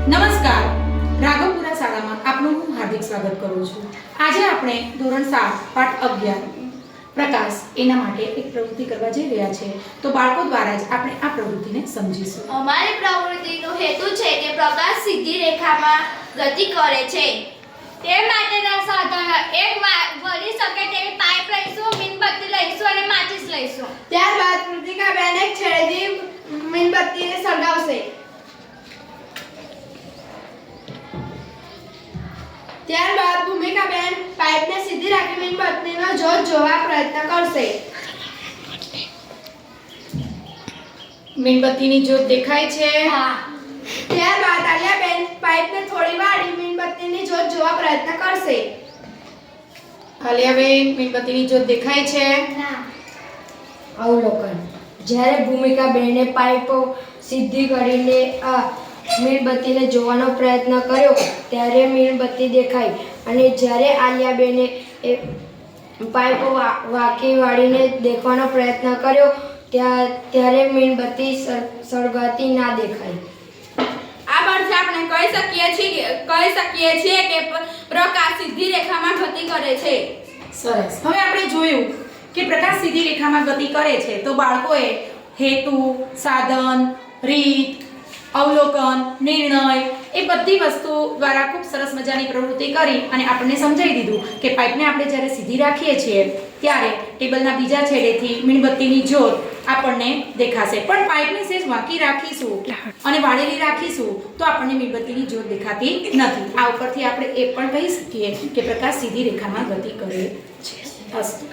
નમસ્કાર, રાઘવપુરા શાળામાં આપનું હું હાર્દિક સ્વાગત કરું છું। આજે આપણે ધોરણ 7 પાઠ 11 પ્રકાશ એના માટે એક પ્રવૃત્તિ કરવા જઈ રહ્યા છે। તો બાળકો દ્વારા જ આપણે આ પ્રવૃત્તિને સમજીશું। અમારી પ્રવૃત્તિનો હેતુ છે કે પ્રકાશ સીધી રેખામાં ગતિ કરે છે। તે માટેના સાધનો એક વળી શકે તેવી પાઇપ લઈશું, મીણબત્તી લઈશું અને માચિસ લઈશું। ત્યારબાદ કૃતિકાબેન એક છેડેથી મીણબત્તીને સળગાવશે। ત્યારબાદ ભૂમિકાબેન પાઇપને સીધી રાખી મીણબત્તીનો જ્યોત જોવા પ્રયત્ન કરશે। મીણબત્તીની જ્યોત દેખાય છે? ત્યારબાદ આલિયાબેન પાઇપને થોડી વાળી મીણબત્તીની જ્યોત જોવા પ્રયત્ન કરશે। આલિયાબેન, મીણબત્તીની જ્યોત દેખાય છે? અવલોકન: જ્યારે ભૂમિકાબેને પાઇપ સીધી કરીને મીણબત્તીને જોવાનો પ્રયત્ન કર્યો ત્યારે મીણબત્તી દેખાઈ, અને જ્યારે આલિયાબેને પાઇપ વાંકી વાળીને દેખવાનો પ્રયત્ન કર્યો ત્યારે મીણબત્તી સળગતી ના દેખાઈ। આ પરથી આપણે કહી શકીએ છીએ કે પ્રકાશ સીધી રેખામાં ગતિ કરે છે। સરસ। હવે આપણે જોયું કે પ્રકાશ સીધી રેખામાં ગતિ કરે છે, તો બાળકોએ હેતુ, સાધન, રીત, અવલોકન, નિર્ણય એ બધી વસ્તુ દ્વારા ખૂબ સરસ મજાની પ્રવૃત્તિ કરી અને આપણને સમજાવી દીધું કે પાઇપને આપણે જ્યારે સીધી રાખીએ છીએ ત્યારે ટેબલના બીજા છેડેથી મીણબત્તીની જ્યોત આપણને દેખાશે, પણ પાઇપને સહેજ વાંકી રાખીશું અને વાળેલી રાખીશું તો આપણને મીણબત્તીની જ્યોત દેખાતી નથી। આ ઉપરથી આપણે એ પણ કહી શકીએ કે પ્રકાશ સીધી રેખામાં ગતિ કરે છે। અસ્તુ।